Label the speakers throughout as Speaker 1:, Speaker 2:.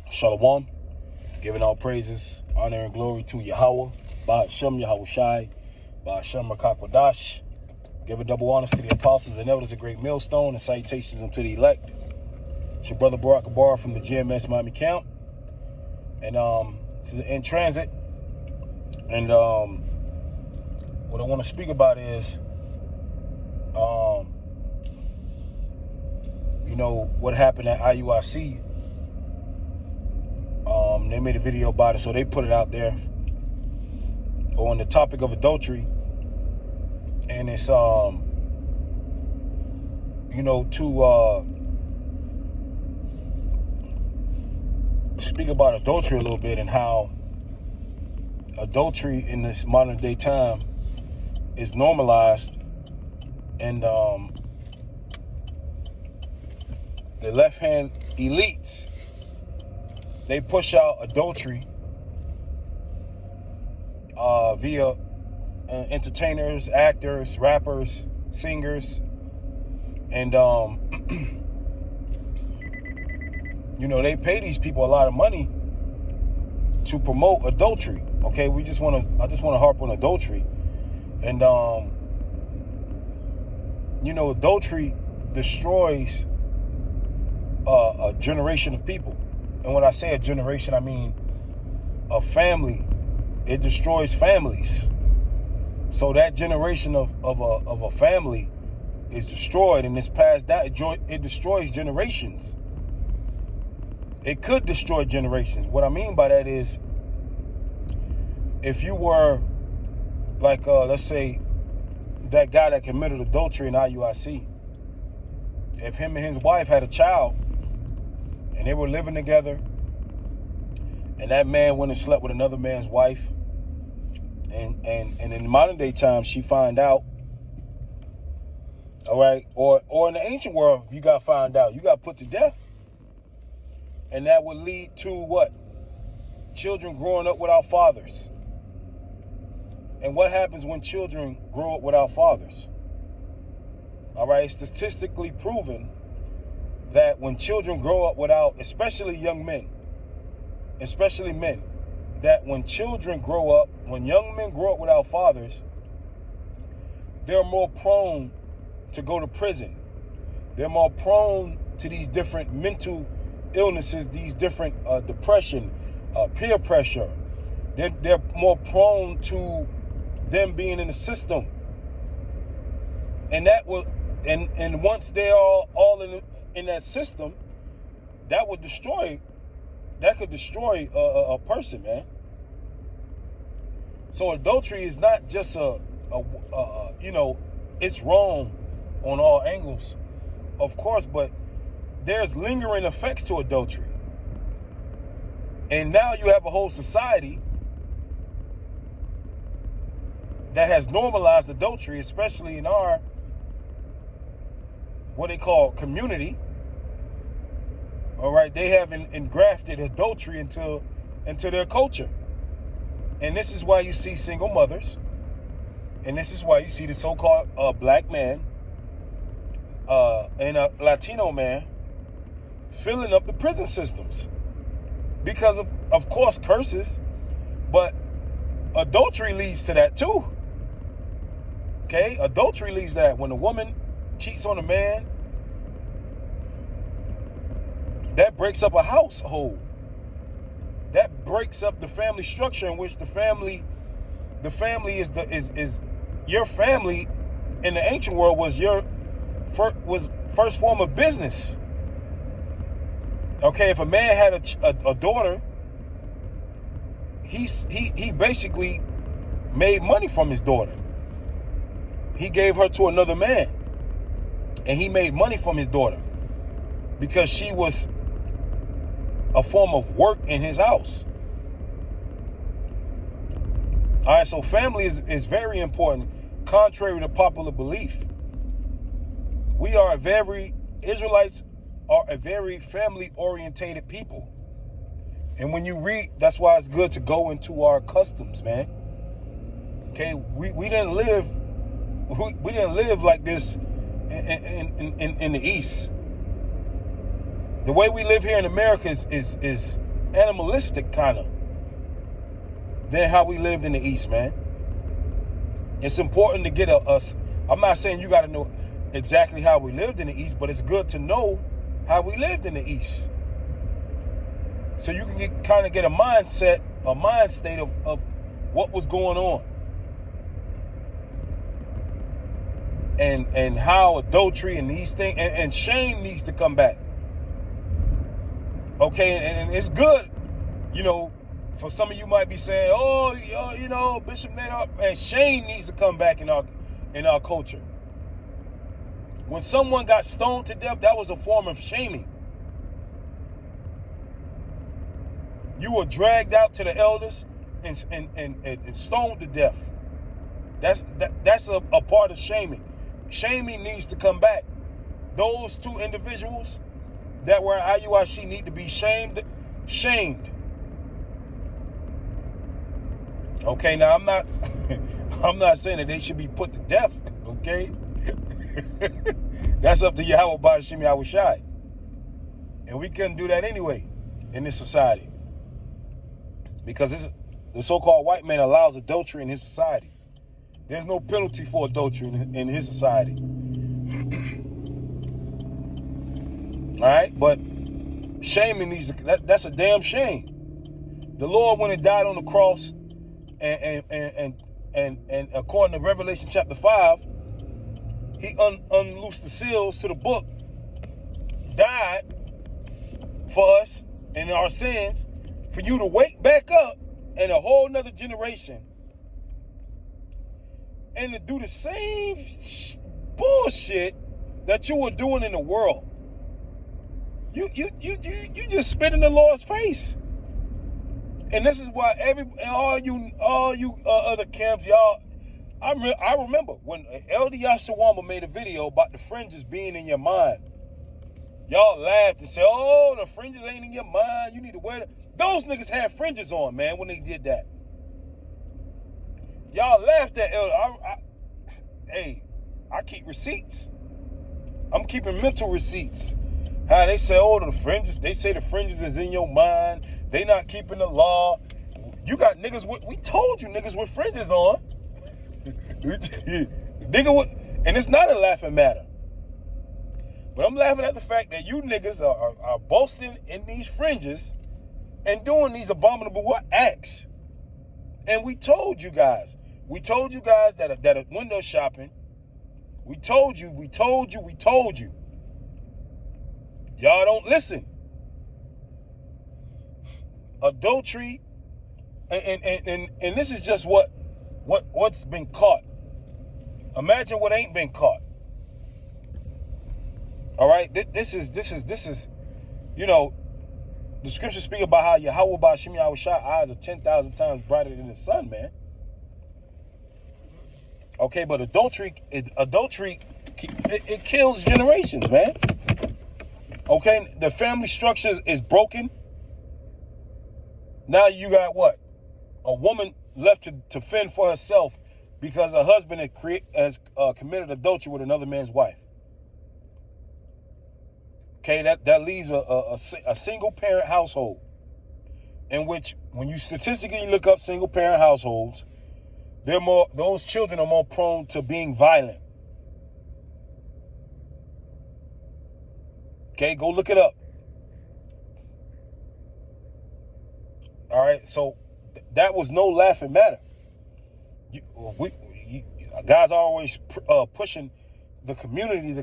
Speaker 1: Shalom, giving all praises, honor, and glory to Yahweh, Ba'ashem Yahweh Shai, Ba'ashem Rakakwadash. Giving double honors to the apostles and elders, a great millstone, and salutations unto the elect. It's your brother Barack Abar from the GMS Miami Camp. And this is in transit. And what I want to speak about is, what happened at IUIC. They made a video about it, so they put it out there on the topic of adultery. And it's, to speak about adultery a little bit and how adultery in this modern day time is normalized. And the left-hand elites, they push out adultery via entertainers, actors, rappers, singers, and they pay these people a lot of money to promote adultery. Okay, I just want to harp on adultery, and adultery destroys a generation of people. And when I say a generation, I mean a family. It destroys families. So that generation of a family is destroyed and it's passed down. It destroys generations. It could destroy generations. What I mean by that is, if you were like, let's say, that guy that committed adultery in IUIC, if him and his wife had a child and they were living together, and that man went and slept with another man's wife, and in modern day times she find out, all right, or in the ancient world, if you got found out, you got put to death. And that would lead to what? Children growing up without fathers. And what happens when children grow up without fathers? All right, it's statistically proven that when children grow up without, especially young men, especially men, that when young men grow up without fathers, they're more prone to go to prison. They're more prone to these different mental illnesses, these different depression, peer pressure. They're more prone to them being in the system. And that will, and once they are all in that system, that could destroy a person, man. So adultery is not just it's wrong on all angles, of course, but there's lingering effects to adultery. And now you have a whole society that has normalized adultery, especially in our, what they call, community. All right, they have engrafted adultery into their culture. And this is why you see single mothers. And this is why you see the so-called black man and a Latino man filling up the prison systems. Because of course, curses. But adultery leads to that too. Okay? Adultery leads to that. When a woman cheats on a man, that breaks up a household. That breaks up the family structure, in which the family is your family in the ancient world was first form of business. Okay, if a man had a daughter, he basically made money from his daughter. He gave her to another man, and he made money from his daughter because she was a form of work in his house. All right, so family is very important, contrary to popular belief. Israelites are a very family-orientated people. And when you read, that's why it's good to go into our customs, man. Okay, we didn't live like this in the East. The way we live here in America is animalistic kind of than how we lived in the East, man. It's important to get I'm not saying you got to know exactly how we lived in the East, but it's good to know how we lived in the East. So you can kind of get a mind state of what was going on. And how adultery and these things and shame needs to come back. Okay, and it's good, for some of you might be saying, Bishop Nate, and shame needs to come back in our culture. When someone got stoned to death, that was a form of shaming. You were dragged out to the elders and stoned to death. That's a part of shaming. Shaming needs to come back. Those two individuals that were at IUIC need to be shamed. Okay, now I'm not saying that they should be put to death. Okay, that's up to Yahweh Bashim Yahushai, and we couldn't do that anyway in this society because the so-called white man allows adultery in his society. There's no penalty for adultery in his society. All right, but shaming that's a damn shame. The Lord, when he died on the cross, and according to Revelation chapter 5, he unloosed the seals to the book, died for us and our sins, for you to wake back up in a whole nother generation and to do the same bullshit that you were doing in the world. You just spit in the Lord's face. And this is why all you other camps, y'all, I remember when Elder Yashawama made a video about the fringes being in your mind. Y'all laughed and said, oh, the fringes ain't in your mind. You need to wear them. Those niggas had fringes on, man, when they did that. Y'all laughed at Elder. I keep receipts. I'm keeping mental receipts. How they say, oh, they say the fringes is in your mind. They not keeping the law. You got niggas we told you niggas with fringes on. And it's not a laughing matter. But I'm laughing at the fact that you niggas are boasting in these fringes and doing these abominable acts. And we told you guys that at window shopping, we told you. Y'all don't listen. Adultery, and this is just what's been caught. Imagine what ain't been caught. All right, this is, the scriptures speak about how Yahweh Bashim Yahushai eyes are 10,000 times brighter than the sun, man. Okay, but adultery, it kills generations, man. Okay, the family structure is broken. Now you got what? A woman left to fend for herself because her husband has committed adultery with another man's wife. Okay, that leaves a single parent household, in which, when you statistically look up single parent households, those children are more prone to being violent. Okay, go look it up. All right, so that was no laughing matter. Guys are always pushing the community.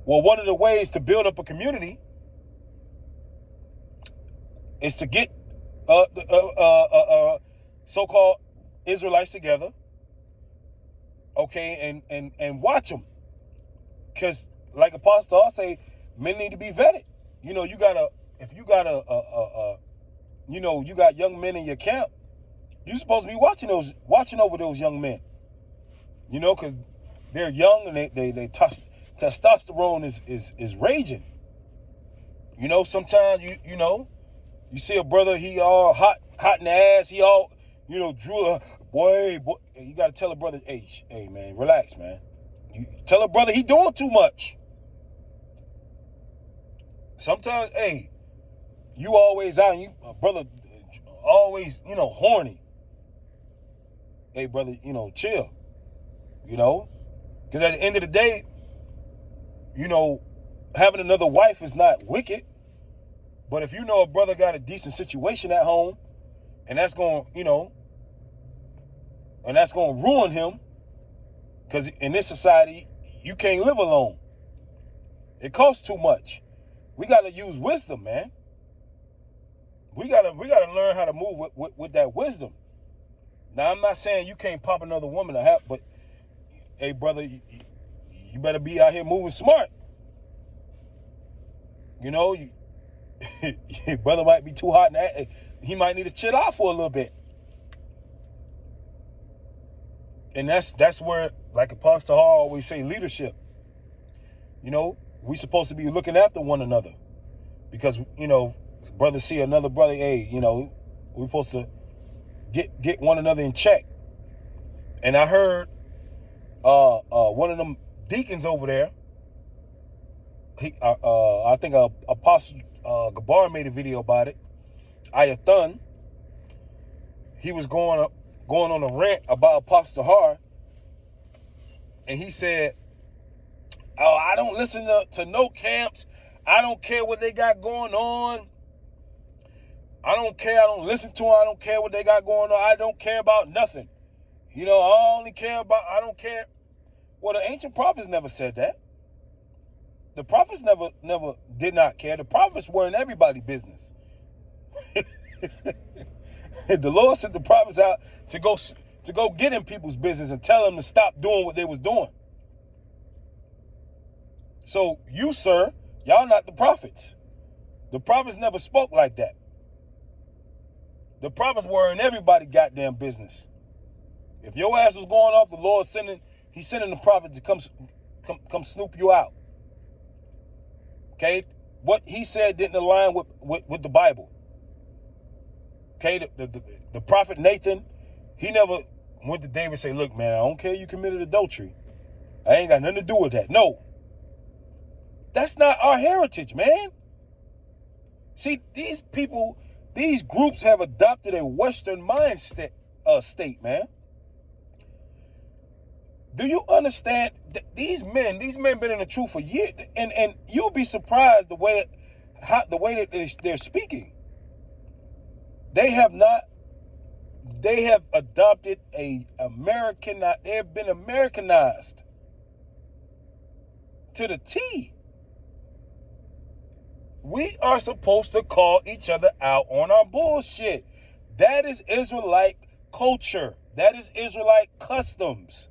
Speaker 1: Well, one of the ways to build up a community is to get so-called Israelites together, okay, and watch them, because, like Apostle, I say, men need to be vetted. You got young men in your camp, you're supposed to be watching over those young men. Because they're young and they testosterone is raging. Sometimes you see a brother, he all hot in the ass, he all drew boy. You got to tell a brother, hey man, relax, man. You tell a brother he doing too much. Sometimes, you always out, and you brother always, horny. Hey, brother, chill. Because at the end of the day, having another wife is not wicked. But if you know a brother got a decent situation at home, and that's going, and that's going to ruin him, because in this society, you can't live alone. It costs too much. We got to use wisdom, man. We got to learn how to move with that wisdom. Now, I'm not saying you can't pop another woman to have, but hey, brother, you better be out here moving smart. Your brother might be too hot, and he might need to chill out for a little bit. And that's where, like Apostle Hall always say, leadership. We supposed to be looking after one another, because brothers see another brother. Hey, we're supposed to get one another in check. And I heard one of them deacons over there. I think Apostle Gabar made a video about it. Ayathun. He was going on a rant about Apostle Har, and he said, "Oh, I don't listen to no camps. I don't care what they got going on. I don't care. I don't listen to them. I don't care what they got going on. I don't care about nothing. I don't care." Well, the ancient prophets never said that. The prophets never did not care. The prophets were in everybody's business. The Lord sent the prophets out to go get in people's business and tell them to stop doing what they was doing. So you, sir, y'all not the prophets. The prophets never spoke like that. The prophets were in everybody's goddamn business. If your ass was going off, the Lord He's sending the prophet to come snoop you out. Okay, what he said didn't align with the Bible. Okay, the prophet Nathan, he never went to David and say, "Look, man, I don't care you committed adultery. I ain't got nothing to do with that." No, that's not our heritage, man. See, these people, these groups have adopted a Western mindset state, man. Do you understand that these men been in the truth for years, and you'll be surprised the way that they're speaking. They have adopted they have been Americanized to the T. We are supposed to call each other out on our bullshit. That is Israelite culture. That is Israelite customs.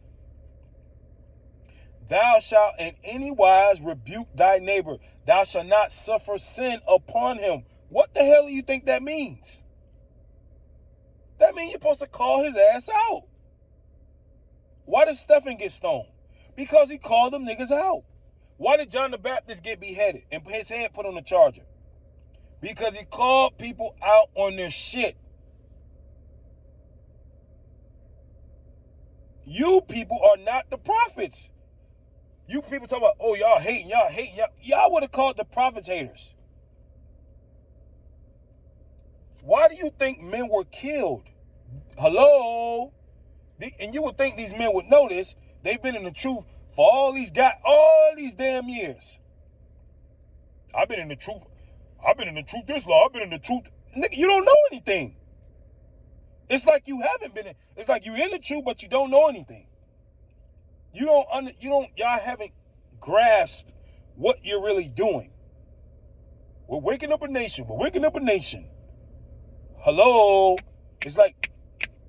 Speaker 1: Thou shalt in any wise rebuke thy neighbor. Thou shalt not suffer sin upon him. What the hell do you think that means? That means you're supposed to call his ass out. Why did Stephen get stoned? Because he called them niggas out. Why did John the Baptist get beheaded and his head put on the charger? Because he called people out on their shit. You people are not the prophets. You people talk about, oh, y'all hating. Y'all would have called the prophets haters. Why do you think men were killed? Hello? And you would think these men would know this. They've been in the truth for all these damn years. I've been in the truth this long. I've been in the truth. Nigga, you don't know anything. It's like you haven't been in. It's like you're in the truth, but you don't know anything. Y'all haven't grasped what you're really doing. We're waking up a nation. Hello? It's like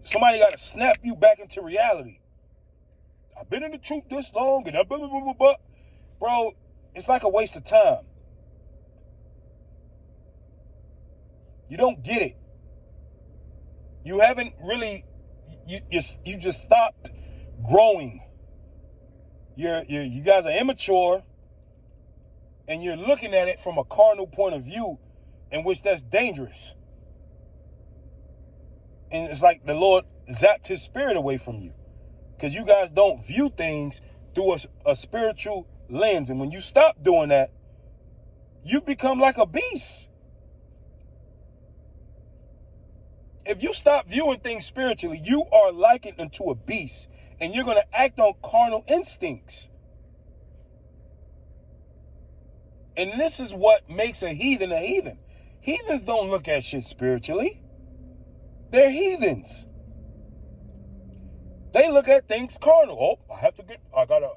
Speaker 1: somebody got to snap you back into reality. I've been in the truth this long, and blah, blah, blah, blah, blah. Bro, it's like a waste of time. You don't get it. You haven't really, you just stopped growing. You guys are immature, and you're looking at it from a carnal point of view, in which that's dangerous. And it's like the Lord zapped his spirit away from you, because you guys don't view things through a spiritual lens. And when you stop doing that, you become like a beast. If you stop viewing things spiritually, you are likened unto a beast, and you're going to act on carnal instincts. And this is what makes a heathen a heathen. Heathens don't look at shit spiritually. They're heathens. They look at things carnal. Oh,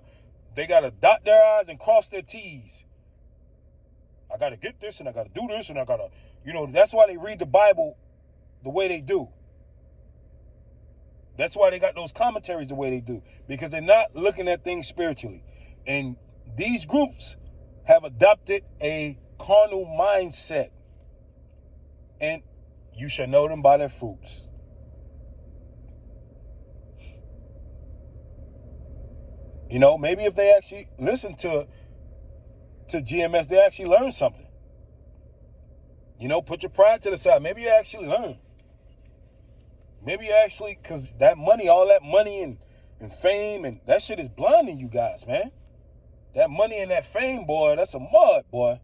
Speaker 1: they gotta dot their I's and cross their T's. I gotta get this and I gotta do this and I gotta, that's why they read the Bible the way they do. That's why they got those commentaries the way they do, because they're not looking at things spiritually. And these groups have adopted a carnal mindset. And you shall know them by their fruits. Maybe if they actually listen to GMS, they actually learn something. Put your pride to the side. Maybe you actually learn. Maybe you actually, because that money, all that money and fame, and that shit is blinding you guys, man. That money and that fame, boy, that's a mud, boy.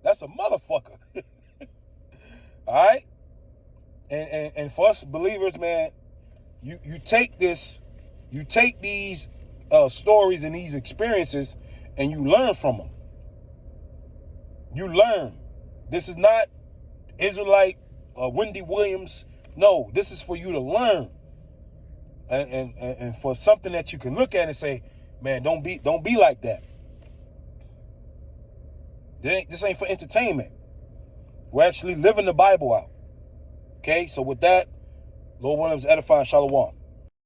Speaker 1: That's a motherfucker. All right? And for us believers, man, you take these stories and these experiences and you learn from them. You learn. This is not Israelite Wendy Williams. No, this is for you to learn. And for something that you can look at and say, man, don't be like that. This ain't for entertainment. We're actually living the Bible out. Okay, so with that, Lord Williams edifying Shalom.